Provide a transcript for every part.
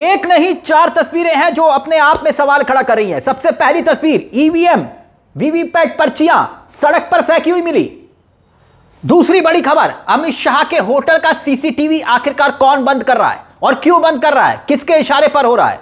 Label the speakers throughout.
Speaker 1: एक नहीं चार तस्वीरें हैं जो अपने आप में सवाल खड़ा कर रही हैं। सबसे पहली तस्वीर, ईवीएम वीवीपैट पर्चियां सड़क पर फेंकी हुई मिली। दूसरी बड़ी खबर, अमित शाह के होटल का सीसीटीवी आखिरकार कौन बंद कर रहा है और क्यों बंद कर रहा है, किसके इशारे पर हो रहा है।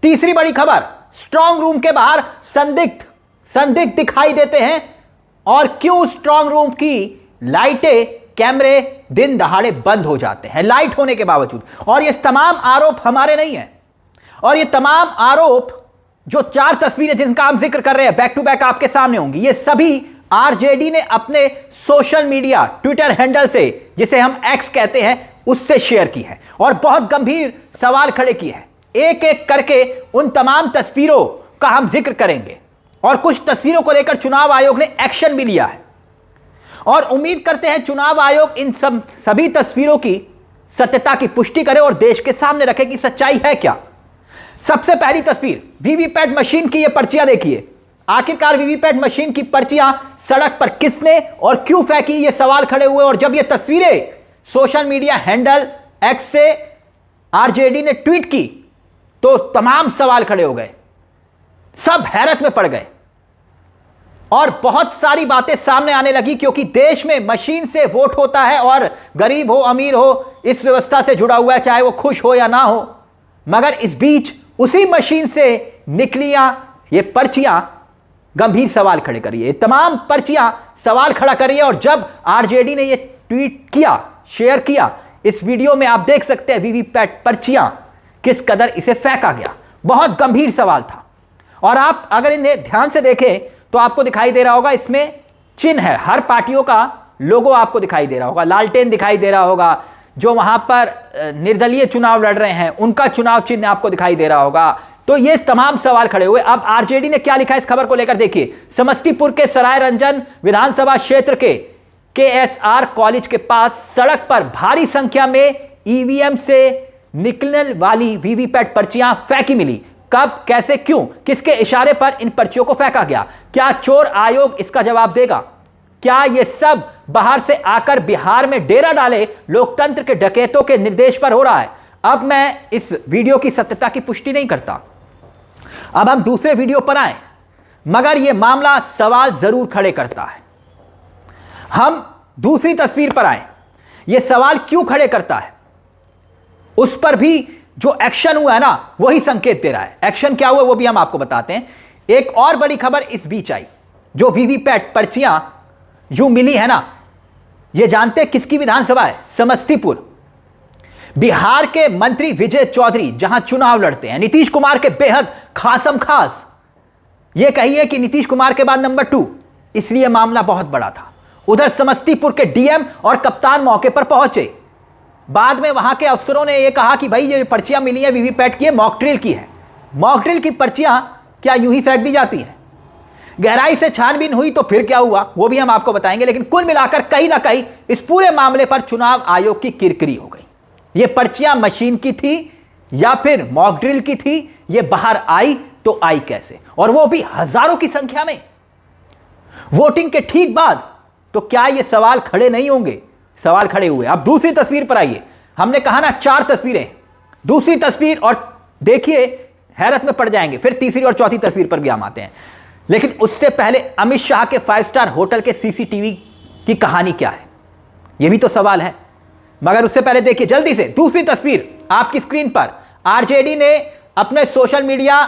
Speaker 1: तीसरी बड़ी खबर, स्ट्रांग रूम के बाहर संदिग्ध दिखाई देते हैं और क्यों स्ट्रांग रूम की लाइटें, कैमरे दिन दहाड़े बंद हो जाते हैं लाइट होने के बावजूद। और ये तमाम आरोप हमारे नहीं हैं, और ये तमाम आरोप जो चार तस्वीरें जिनका हम जिक्र कर रहे हैं बैक टू बैक आपके सामने होंगी, ये सभी आरजेडी ने अपने सोशल मीडिया ट्विटर हैंडल से, जिसे हम एक्स कहते हैं, उससे शेयर की है और बहुत गंभीर सवाल खड़े किए हैं। एक एक करके उन तमाम तस्वीरों का हम जिक्र करेंगे और कुछ तस्वीरों को लेकर चुनाव आयोग ने एक्शन भी लिया है और उम्मीद करते हैं चुनाव आयोग इन सभी तस्वीरों की सत्यता की पुष्टि करे और देश के सामने रखे कि सच्चाई है क्या। सबसे पहली तस्वीर, वीवीपैट मशीन की ये पर्चियां देखिए। आखिरकार वीवीपैट मशीन की पर्चियां सड़क पर किसने और क्यों फेंकी, ये सवाल खड़े हुए। और जब ये तस्वीरें सोशल मीडिया हैंडल एक्स से आरजेडी ने ट्वीट की तो तमाम सवाल खड़े हो गए, सब हैरत में पड़ गए और बहुत सारी बातें सामने आने लगी, क्योंकि देश में मशीन से वोट होता है और गरीब हो अमीर हो इस व्यवस्था से जुड़ा हुआ है, चाहे वो खुश हो या ना हो। मगर इस बीच उसी मशीन से निकलियां ये पर्चियां गंभीर सवाल खड़े कर रही है। तमाम पर्चियां सवाल खड़ा कर रही है और जब आरजेडी ने ये ट्वीट किया, शेयर किया, इस वीडियो में आप देख सकते हैं वीवीपैट पर्चियां किस कदर इसे फेंका गया। बहुत गंभीर सवाल था और आप अगर इन्हें ध्यान से देखें तो आपको दिखाई दे रहा होगा, इसमें चिन्ह है, हर पार्टियों का लोगो आपको दिखाई दे रहा होगा, लालटेन दिखाई दे रहा होगा, जो वहां पर निर्दलीय चुनाव लड़ रहे हैं उनका चुनाव चिन्ह आपको दिखाई दे रहा होगा। तो ये तमाम सवाल खड़े हुए। अब आरजेडी ने क्या लिखा इस खबर को लेकर देखिए। समस्तीपुर के सराय रंजन विधानसभा क्षेत्र के केएसआर कॉलेज के पास सड़क पर भारी संख्या में ईवीएम से निकलने वाली वीवीपैट पर्चियां फेंकी मिली। कब, कैसे, क्यों, किसके इशारे पर इन पर्चियों को फेंका गया? क्या चोर आयोग इसका जवाब देगा? क्या यह सब बाहर से आकर बिहार में डेरा डाले लोकतंत्र के डकैतों के निर्देश पर हो रहा है? अब मैं इस वीडियो की सत्यता की पुष्टि नहीं करता, अब हम दूसरे वीडियो पर आए, मगर यह मामला सवाल जरूर खड़े करता है। हम दूसरी तस्वीर पर आए, यह सवाल क्यों खड़े करता है उस पर भी जो एक्शन हुआ है ना वही संकेत दे रहा है। एक्शन क्या हुआ वो भी हम आपको बताते हैं। एक और बड़ी खबर इस बीच आई, जो वीवीपैट पर्चियां यूं मिली है ना, ये जानते किसकी विधानसभा है? समस्तीपुर। बिहार के मंत्री विजय चौधरी जहां चुनाव लड़ते हैं, नीतीश कुमार के बेहद खासम खास, ये कहिए कि नीतीश कुमार के बाद नंबर 2, इसलिए मामला बहुत बड़ा था। उधर समस्तीपुर के डीएम और कप्तान मौके पर पहुंचे। बाद में वहां के अफसरों ने यह कहा कि भाई ये पर्चियां मिली है वीवीपैट की है, मॉक ड्रिल की है। मॉक ड्रिल की पर्चियां क्या यूं ही फेंक दी जाती हैं? गहराई से छानबीन हुई तो फिर क्या हुआ वो भी हम आपको बताएंगे। लेकिन कुल मिलाकर कहीं ना कहीं इस पूरे मामले पर चुनाव आयोग की किरकिरी हो गई। ये पर्चियां मशीन की थी या फिर मॉक ड्रिल की थी, ये बाहर आई तो आई कैसे, और वो भी हजारों की संख्या में वोटिंग के ठीक बाद। तो क्या ये सवाल खड़े नहीं होंगे? सवाल खड़े हुए। अब दूसरी तस्वीर पर आइए। हमने कहा ना 4 तस्वीरें, दूसरी तस्वीर और देखिए हैरत में पड़ जाएंगे। फिर तीसरी और चौथी तस्वीर पर भी हम आते हैं, लेकिन उससे पहले अमित शाह के 5 स्टार होटल के सीसीटीवी की कहानी क्या है, यह भी तो सवाल है। मगर उससे पहले देखिए जल्दी से दूसरी तस्वीर आपकी स्क्रीन पर। आरजेडी ने अपने सोशल मीडिया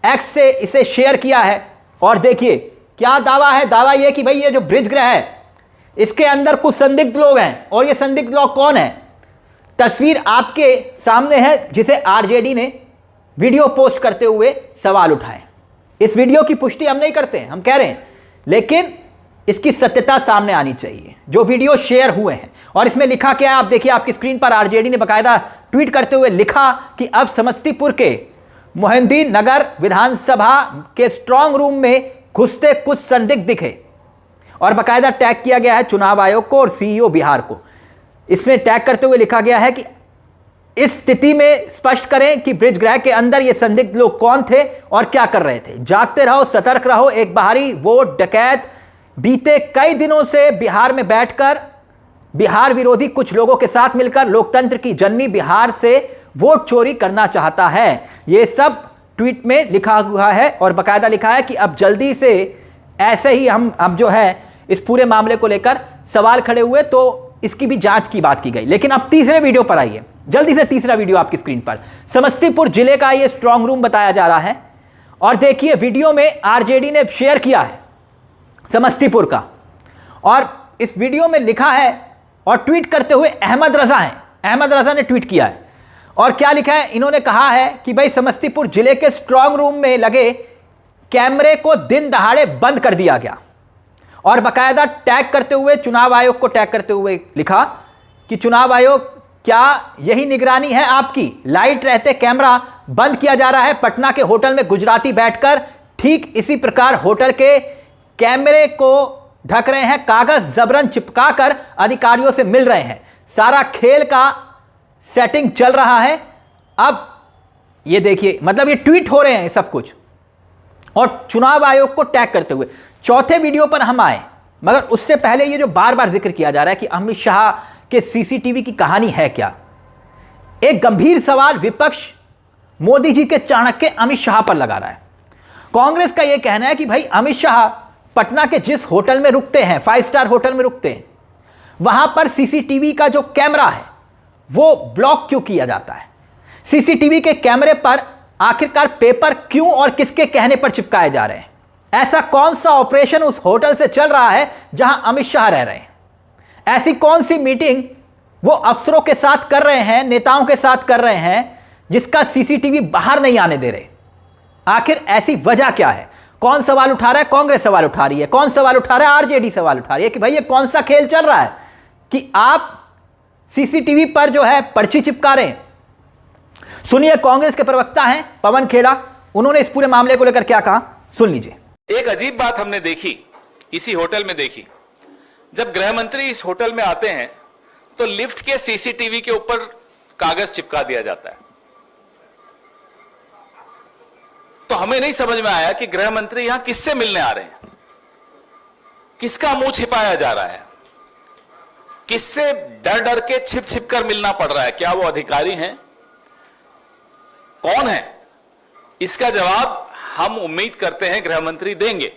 Speaker 1: एक्स से इसे शेयर किया है और देखिए क्या दावा है। दावा यह कि भाई ये जो ब्रिज गृह है इसके अंदर कुछ संदिग्ध लोग हैं, और ये संदिग्ध लोग कौन हैं? तस्वीर आपके सामने है, जिसे आरजेडी ने वीडियो पोस्ट करते हुए सवाल उठाए। इस वीडियो की पुष्टि हम नहीं करते हैं, हम कह रहे हैं, लेकिन इसकी सत्यता सामने आनी चाहिए। जो वीडियो शेयर हुए हैं और इसमें लिखा क्या है आप देखिए आपकी स्क्रीन पर। आरजेडी ने बाकायदा ट्वीट करते हुए लिखा कि अब समस्तीपुर के मोहिउद्दीन नगर विधानसभा के स्ट्रांग रूम में घुसते कुछ संदिग्ध दिखे, और बाकायदा टैग किया गया है चुनाव आयोग को और सीईओ बिहार को। इसमें टैग करते हुए लिखा गया है कि इस स्थिति में स्पष्ट करें कि ब्रिज गृह के अंदर ये संदिग्ध लोग कौन थे और क्या कर रहे थे। जागते रहो, सतर्क रहो, एक बाहरी वोट डकैत बीते कई दिनों से बिहार में बैठकर बिहार विरोधी कुछ लोगों के साथ मिलकर लोकतंत्र की जननी बिहार से वोट चोरी करना चाहता है। ये सब ट्वीट में लिखा हुआ है और बाकायदा लिखा है कि अब जल्दी से ऐसे ही हम अब जो है इस पूरे मामले को लेकर सवाल खड़े हुए तो इसकी भी जांच की बात की गई। लेकिन अब तीसरे वीडियो पर आइए, जल्दी से तीसरा वीडियो आपकी स्क्रीन पर। समस्तीपुर जिले का ये स्ट्रांग रूम बताया जा रहा है और देखिए वीडियो में आरजेडी ने शेयर किया है समस्तीपुर का, और इस वीडियो में लिखा है और ट्वीट करते हुए अहमद रजा हैं, अहमद रजा ने ट्वीट किया है और क्या लिखा है, इन्होंने कहा है कि भाई समस्तीपुर जिले के स्ट्रांग रूम में लगे कैमरे को दिन दहाड़े बंद कर दिया गया और बाकायदा टैग करते हुए चुनाव आयोग को टैग करते हुए लिखा कि चुनाव आयोग क्या यही निगरानी है आपकी, लाइट रहते कैमरा बंद किया जा रहा है। पटना के होटल में गुजराती बैठकर ठीक इसी प्रकार होटल के कैमरे को ढक रहे हैं, कागज जबरन चिपकाकर अधिकारियों से मिल रहे हैं, सारा खेल का सेटिंग चल रहा है। अब ये देखिए, मतलब ये ट्वीट हो रहे हैं सब कुछ और चुनाव आयोग को टैग करते हुए। चौथे वीडियो पर हम आए, मगर उससे पहले ये जो बार बार जिक्र किया जा रहा है कि अमित शाह के सीसीटीवी की कहानी है क्या। एक गंभीर सवाल विपक्ष मोदी जी के चाणक्य अमित शाह पर लगा रहा है। कांग्रेस का यह कहना है कि भाई अमित शाह पटना के जिस होटल में रुकते हैं, 5 स्टार होटल में रुकते हैं, वहां पर सीसीटीवी का जो कैमरा है वो ब्लॉक क्यों किया जाता है। सीसीटीवी के कैमरे पर आखिरकार पेपर क्यों और किसके कहने पर चिपकाए जा रहे हैं। ऐसा कौन सा ऑपरेशन उस होटल से चल रहा है जहां अमित शाह रह रहे हैं। ऐसी कौन सी मीटिंग वो अफसरों के साथ कर रहे हैं, नेताओं के साथ कर रहे हैं, जिसका सीसीटीवी बाहर नहीं आने दे रहे। आखिर ऐसी वजह क्या है। कौन सवाल उठा रहा है, कांग्रेस सवाल उठा रही है, कौन सवाल उठा रहा है, आरजेडी सवाल उठा रही है कि भाई ये कौन सा खेल चल रहा है कि आप सीसीटीवी पर जो है पर्ची चिपका रहे हैं। सुनिए, कांग्रेस के प्रवक्ता हैं पवन खेड़ा, उन्होंने इस पूरे मामले को लेकर क्या कहा, सुन लीजिए।
Speaker 2: एक अजीब बात हमने देखी, इसी होटल में देखी। जब गृह मंत्री इस होटल में आते हैं तो लिफ्ट के सीसीटीवी के ऊपर कागज चिपका दिया जाता है। तो हमें नहीं समझ में आया कि गृह मंत्री यहां किससे मिलने आ रहे हैं, किसका मुंह छिपाया जा रहा है, किससे डर डर के छिप छिप कर मिलना पड़ रहा है। क्या वो अधिकारी हैं, कौन है? इसका जवाब हम उम्मीद करते हैं गृह मंत्री देंगे।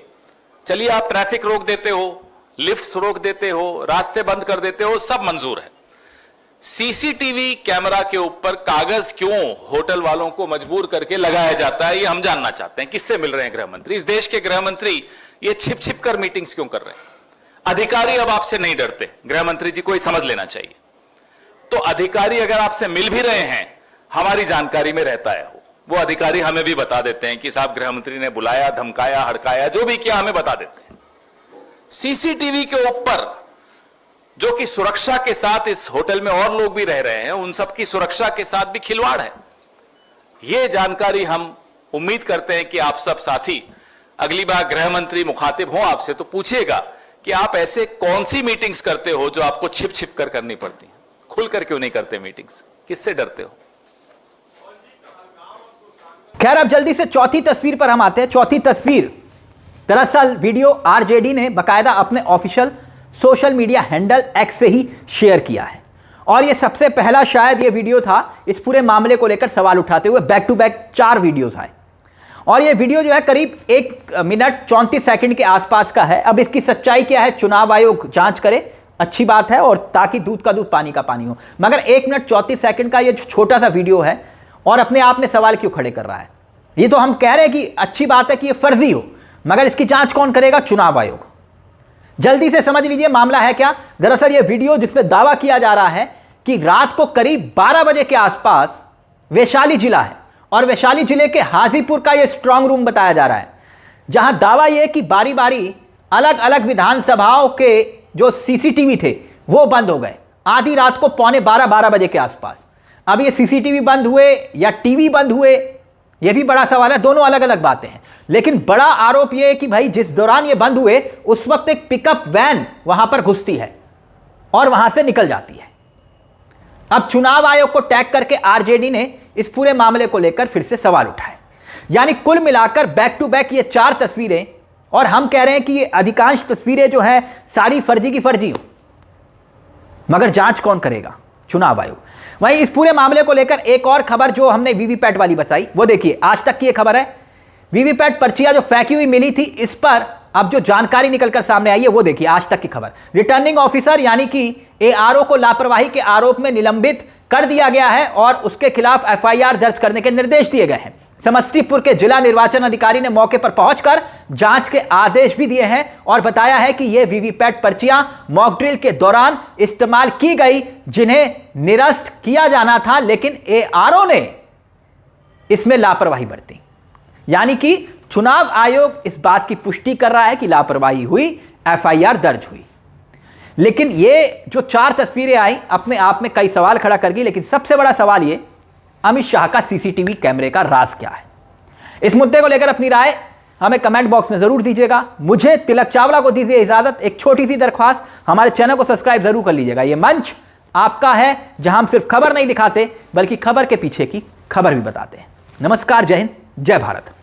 Speaker 2: चलिए, आप ट्रैफिक रोक देते हो, लिफ्ट्स रोक देते हो, रास्ते बंद कर देते हो, सब मंजूर है। सीसीटीवी कैमरा के ऊपर कागज क्यों होटल वालों को मजबूर करके लगाया जाता है, ये हम जानना चाहते हैं। किससे मिल रहे हैं गृह मंत्री, इस देश के गृह मंत्री ये छिप छिप कर मीटिंग्स क्यों कर रहे हैं। अधिकारी अब आपसे नहीं डरते, गृह मंत्री जी को ही समझ लेना चाहिए। तो अधिकारी अगर आपसे मिल भी रहे हैं, हमारी जानकारी में रहता है, वो अधिकारी हमें भी बता देते हैं कि साहब गृह मंत्री ने बुलाया, धमकाया, हड़काया, जो भी किया हमें बता देते हैं। सीसीटीवी के ऊपर जो कि सुरक्षा के साथ, इस होटल में और लोग भी रह रहे हैं, उन सबकी सुरक्षा के साथ भी खिलवाड़ है। यह जानकारी हम उम्मीद करते हैं कि आप सब साथी अगली बार गृह मंत्री मुखातिब हो आपसे तो पूछिएगा कि आप ऐसे कौन सी मीटिंग्स करते हो जो आपको छिप छिप कर करनी पड़ती है, खुलकर क्यों नहीं करते मीटिंग्स, किससे डरते हो।
Speaker 1: खैर, अब जल्दी से चौथी तस्वीर पर हम आते हैं। चौथी तस्वीर दरअसल वीडियो आरजेडी ने बाकायदा अपने official social media handle x से ही शेयर किया है और ये सबसे पहला शायद ये वीडियो था इस पूरे मामले को लेकर सवाल उठाते हुए। बैक टू बैक 4 वीडियोस आए और ये वीडियो जो है करीब 1 मिनट 34 सेकंड के आसपास का है। अब इसकी सच्चाई क्या है, चुनाव आयोग जांच करे, अच्छी बात है, और ताकि दूध का दूध पानी का पानी हो। मगर 1 मिनट 34 सेकंड का ये छोटा सा वीडियो है और अपने आप में सवाल क्यों खड़े कर रहा है। ये तो हम कह रहे हैं कि अच्छी बात है कि ये फर्जी हो, मगर इसकी जांच कौन करेगा, चुनाव आयोग। जल्दी से समझ लीजिए मामला है क्या। दरअसल ये वीडियो जिसमें दावा किया जा रहा है कि रात को करीब 12 बजे के आसपास वैशाली जिला है और वैशाली जिले के हाजीपुर का ये स्ट्रांग रूम बताया जा रहा है, जहां दावा यह कि बारी बारी अलग अलग विधानसभाओं के जो सीसीटीवी थे वो बंद हो गए आधी रात को, 11:45 बजे के आसपास। अब ये सीसीटीवी बंद हुए या टीवी बंद हुए, यह भी बड़ा सवाल है। दोनों अलग अलग बातें हैं, लेकिन बड़ा आरोप यह है कि भाई जिस दौरान ये बंद हुए उस वक्त एक पिकअप वैन वहां पर घुसती है और वहां से निकल जाती है। अब चुनाव आयोग को टैग करके आरजेडी ने इस पूरे मामले को लेकर फिर से सवाल उठाए। यानी कुल मिलाकर बैक टू बैक ये 4 तस्वीरें, और हम कह रहे हैं कि ये अधिकांश तस्वीरें जो है सारी फर्जी की फर्जी हो, मगर जांच कौन करेगा। चुनाव आयोग। वहीं इस पूरे मामले को लेकर एक और खबर जो हमने वीवीपैट वाली बताई, वो देखिए, आज तक की यह खबर है। वीवीपैट पर्चियां जो फेंकी हुई मिली थी, इस पर अब जो जानकारी निकलकर सामने आई है वो देखिए, आज तक की खबर। रिटर्निंग ऑफिसर यानी कि एआरओ को लापरवाही के आरोप में निलंबित कर दिया गया है और उसके खिलाफ एफआईआर दर्ज करने के निर्देश दिए गए हैं। समस्तीपुर के जिला निर्वाचन अधिकारी ने मौके पर पहुंचकर जांच के आदेश भी दिए हैं और बताया है कि यह वीवीपैट पर्चियां मॉक ड्रिल के दौरान इस्तेमाल की गई, जिन्हें निरस्त किया जाना था, लेकिन एआरओ ने इसमें लापरवाही बरती। यानी कि चुनाव आयोग इस बात की पुष्टि कर रहा है कि लापरवाही हुई, एफआईआर दर्ज हुई। लेकिन ये जो 4 तस्वीरें आई अपने आप में कई सवाल खड़ा कर गई। लेकिन सबसे बड़ा सवाल ये, अमित शाह का सीसीटीवी कैमरे का राज क्या है? इस मुद्दे को लेकर अपनी राय हमें कमेंट बॉक्स में जरूर दीजिएगा। मुझे तिलक चावला को दीजिए इजाजत। एक छोटी सी दरख्वास्त, हमारे चैनल को सब्सक्राइब जरूर कर लीजिएगा। यह मंच आपका है जहां हम सिर्फ खबर नहीं दिखाते बल्कि खबर के पीछे की खबर भी बताते हैं। नमस्कार, जय हिंद, जय भारत।